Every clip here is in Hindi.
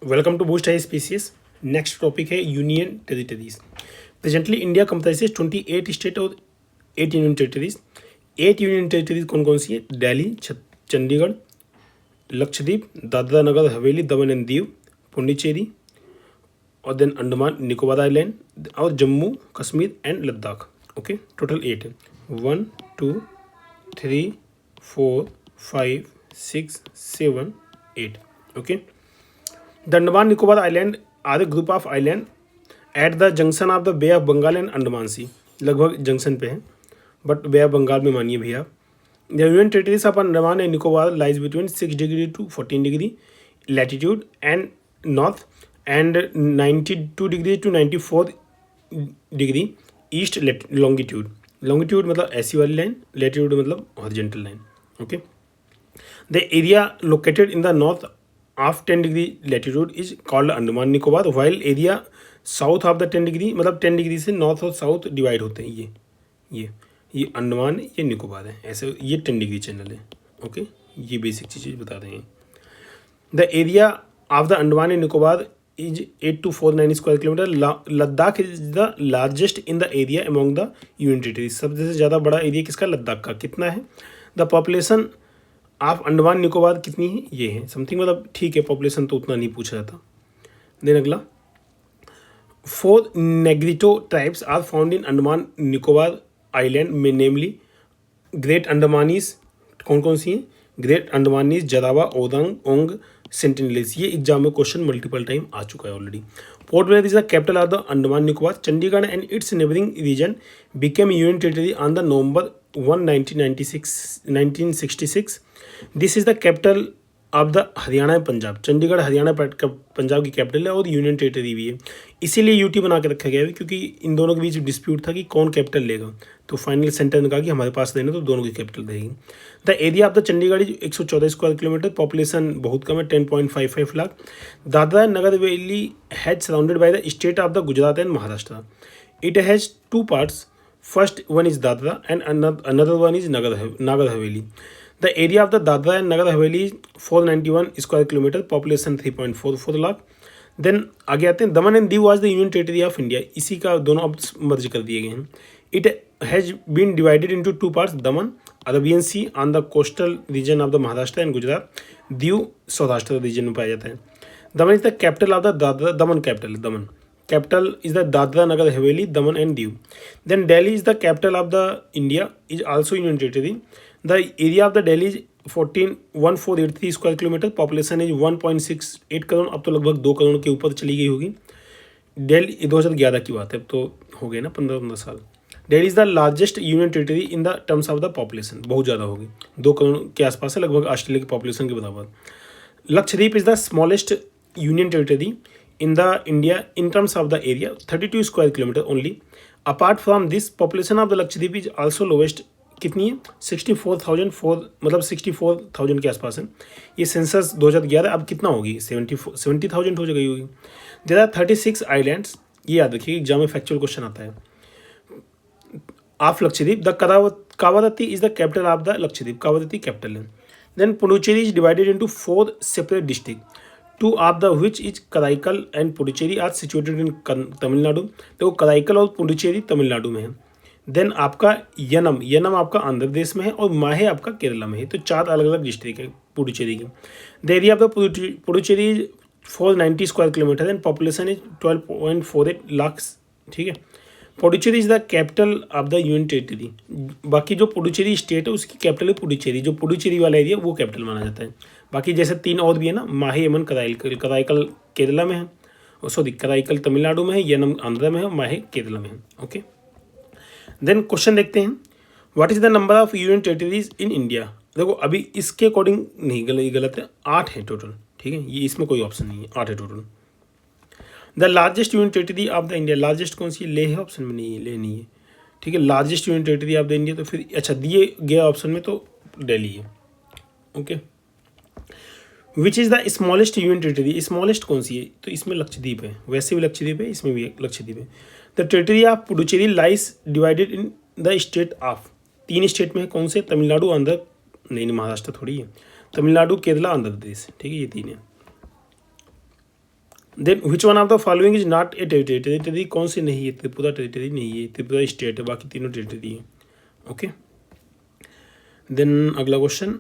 Welcome to boost high species. Next topic है union territories. Presently India comprises 28 state और 8 यूनियन टेरिटरीज। 8 यूनियन टेरिटरीज कौन कौन सी है? दिल्ली, चंडीगढ़, लक्षद्वीप, दादरा नगर हवेली, दमन एंड दीव, पुडुचेरी और देन अंडमान निकोबार आइलैंड और Jammu Kashmir and Ladakh. Okay, total 8 है। 1 2 3 4 5 6 7 8। Okay, The Andaman Nicobar Island are a group of island at the junction of the Bay of Bengal and Andaman Sea। लगभग जंक्शन पे है, बट बे ऑफ बंगाल में मानिए भैया। The union territories of Andaman and Nicobar lies between 6 degree to 14 degree latitude and north and 92 degree to 94 degree east longitude. Longitude मतलब ऐसी वाली लाइन, लैटिट्यूड मतलब horizontal line. Okay, the area located in the north of 10 degree latitude is called Andaman Nicobar, while area south of the 10 degree मतलब 10 डिग्री से नॉर्थ और साउथ डिवाइड होते हैं। ये अंडमान, ये निकोबार है, ऐसे ये 10 डिग्री चैनल है। ओके, ये बेसिक चीज़ें बता रहे हैं। The area of the Andaman and Nicobar is 8249 square kilometre. Ladakh is the largest in the area among the union territories. सबसे ज़्यादा बड़ा एरिया किसका? लद्दाख का। कितना है? द पॉपुलेशन आप अंडमान निकोबार कितनी है? ये है समथिंग, मतलब ठीक है, पॉपुलेशन तो उतना नहीं पूछ रहा था। देन अगला, 4 Negrito tribes are found in Andaman Nicobar island में, नेमली ग्रेट अंडमानीज। कौन कौन सी हैं? ग्रेट अंडमानीज, जरावा, ओदंग, ओंग, सेंटिनलीज। ये एग्जाम में क्वेश्चन मल्टीपल टाइम आ चुका है already. Port Blair is the capital of the Andaman Nicobar. Chandigarh and its neighbouring region became union territory on the November 1, 1966। This is the capital of the Haryana and Punjab. Chandigarh Haryana Punjab की कैपिटल है और यूनियन टेरिटरी भी है। इसीलिए यूटी बना के रखा गया है, क्योंकि इन दोनों के बीच डिस्प्यूट था कि कौन कैपिटल लेगा। तो फाइनल सेंटर ने कहा कि हमारे पास देना, तो दोनों की कैपिटल रहेगी। The area of the Chandigarh is 114 square kilometre. Population बहुत कम है, 10.55 lakh. Dadra Nagar Haveli has surrounded by the state of the Gujarat and Maharashtra. It has 2 parts. First one is Dadra and another one is Nagar Haveli. The area of the Dadra and Nagar Haveli is 491 square kilometer, population 3.44 lakh. Then आगे आते हैं, Daman and Diu was the union territory of India. इसी का दोनों अब मर्ज कर दिए गए हैं। It has been divided into 2 parts, Daman Arabian sea on the coastal region of the Maharashtra and Gujarat, Diu Saurashtra region में पाया जाता है। Daman is the capital of the Dadra, Daman capital, Daman capital is the Dadra Nagar Haveli, Daman and Diu. Then Delhi is the capital of the India, is also union territory. The area of the Delhi is 14,483 square kilometer. Population is 1.68 crore. अब तो लगभग 2 करोड़ के ऊपर चली गई होगी। दिल्ली 2011 की बात है, अब तो हो गए ना 15 साल। Delhi is the largest union territory in the terms of the population. बहुत ज़्यादा होगी, 2 करोड़ के आसपास है, लगभग ऑस्ट्रेलिया की पॉपुलेशन के बराबर। Lakshadweep is the smallest union territory in the India in terms of the area, 32 square kilometer only. Apart from this, population of the Lakshadweep is also lowest। कितनी है? 64,004, मतलब 64,000 के आसपास है। ये सेंसस 2011, अब कितना होगी? 70,000 हो गई होगी। There are 36 islands. ये याद रखिए, एग्जाम में फैक्चुअल क्वेश्चन आता है। Of Lakshadweep, the Kavaratti is the capital of the Lakshadweep. Kavaratti capital है। Then Puducherry is divided into 4 separate district, 2 of the which is Karaikal and Puducherry are situated in Tamil Nadu. तो कराईकल और पुडुचेरी तमिलनाडु में है। देन आपका यनम आपका आंध्र प्रदेश में है और माहे आपका केरला में है। तो 4 अलग अलग डिस्ट्रिक्ट है पुडुचेरी की। The area of the Puducherry 490 square kilometre and population is 12.48 lakh. ठीक है, Puducherry is the capital of the union territory. बाकी जो पुडुचेरी स्टेट है उसकी कैपिटल है पुडुचेरी, जो पुडुचेरी वाला एरिया वो कैपिटल माना जाता है। बाकी जैसे 3 और भी है ना, माहे, यमन, कराईकल केरला में है, सॉरी कराईकल तमिलनाडु में है, यनम आंध्र में है, माहे केरला में है। ओके, देन क्वेश्चन देखते हैं, what is the number of union territories in India. देखो अभी इसके अकॉर्डिंग नहीं, गलत है, 8 है टोटल। ठीक है, ये इसमें कोई ऑप्शन नहीं है, 8 है total. The largest union territory of the India, largest कौन सी? ले है, ऑप्शन में नहीं है, ले नहीं है। ठीक है, largest union territory of the India, तो फिर अच्छा दिए गए ऑप्शन में तो दिल्ली है। Okay, which is the smallest union territory, smallest कौन सी है? तो इसमें लक्षद्वीप है, वैसे भी लक्षद्वीप है, इसमें भी लक्षद्वीप है। The territory of Puducherry lies divided in the state of, 3 state में है, कौन से? तमिलनाडु, आंध्र, नहीं महाराष्ट्र थोड़ी है, तमिलनाडु, केरला, आंध्र प्रदेश। ठीक है, ये 3 है। Then which one of the following is not a territory, territory कौन सी नहीं है, त्रिपुरा टेरिटरी नहीं है, त्रिपुरा स्टेट है, बाकी तीनों टेरिटरी है। ओके, देन अगला क्वेश्चन,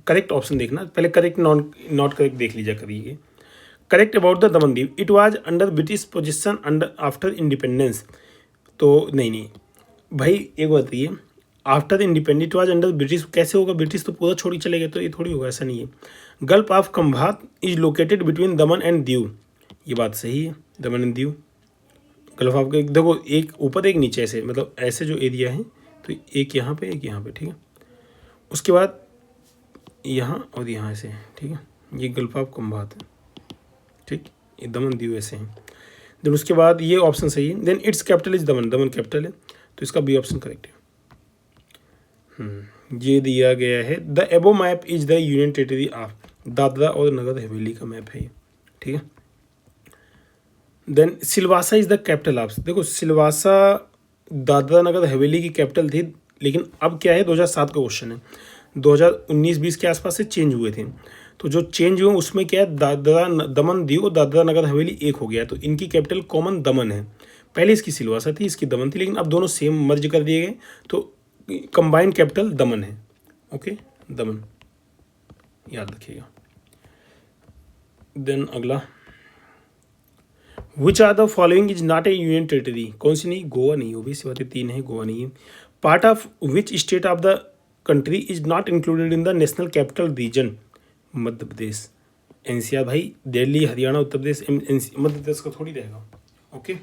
करेक्ट ऑप्शन देखना, पहले करेक्ट नॉट करेक्ट देख लीजिए करिए। Correct about the Daman Diu, it was under British position under after independence, तो नहीं भाई एक बात बताइए, after independent it was under British कैसे होगा, ब्रिटिश तो पूरा छोड़ के चले गए, तो ये थोड़ी होगा, ऐसा नहीं है। Gulf of Khambhat is located between Daman and Diu, ये बात सही है, दमन एंड दीव। गल्फ ऑफ देखो एक ऊपर एक नीचे, ऐसे मतलब ऐसे जो एरिया है, तो एक यहाँ पे एक यहाँ पे, ठीक है। उसके बाद यहाँ और यहाँ ऐसे है, ठीक है, ये गल्फ ऑफ खंभात है, ठीक, ये दमन दीव ऐसे हैं। देन उसके बाद ये ऑप्शन सही है। Then it's capital is Daman, Daman capital है, तो इसका बी ऑप्शन करेक्ट है। ये दिया गया है, the above map is the union territory of, Dadra और नगर हवेली का मैप है ये, ठीक है। Then Silvassa is the capital of, देखो सिलवासा दादरा नगर हवेली की कैपिटल थी, लेकिन अब क्या है 2007 का क्वेश्चन है, 2019-20 के आसपास से चेंज हुए थे, तो जो चेंज हुए उसमें क्या है, दादरा दमन दीव और दादरा नगर हवेली एक हो गया, तो इनकी कैपिटल कॉमन दमन है। पहले इसकी सिलवासा थी, इसकी दमन थी, लेकिन अब दोनों सेम मर्ज कर दिए गए, तो कंबाइंड कैपिटल दमन है। ओके, दमन याद रखिएगा। देन अगला, which are the following is not a union territory, कौन सी नहीं, गोवा नहीं, वो भी सी बात है, 3 है, गोवा नहीं है। Part of which state of the country is not included in the national capital region, Madhya Pradesh, NCR भाई, दिल्ली, हरियाणा, उत्तर प्रदेश, मध्य प्रदेश का थोड़ी रहेगा। ओके।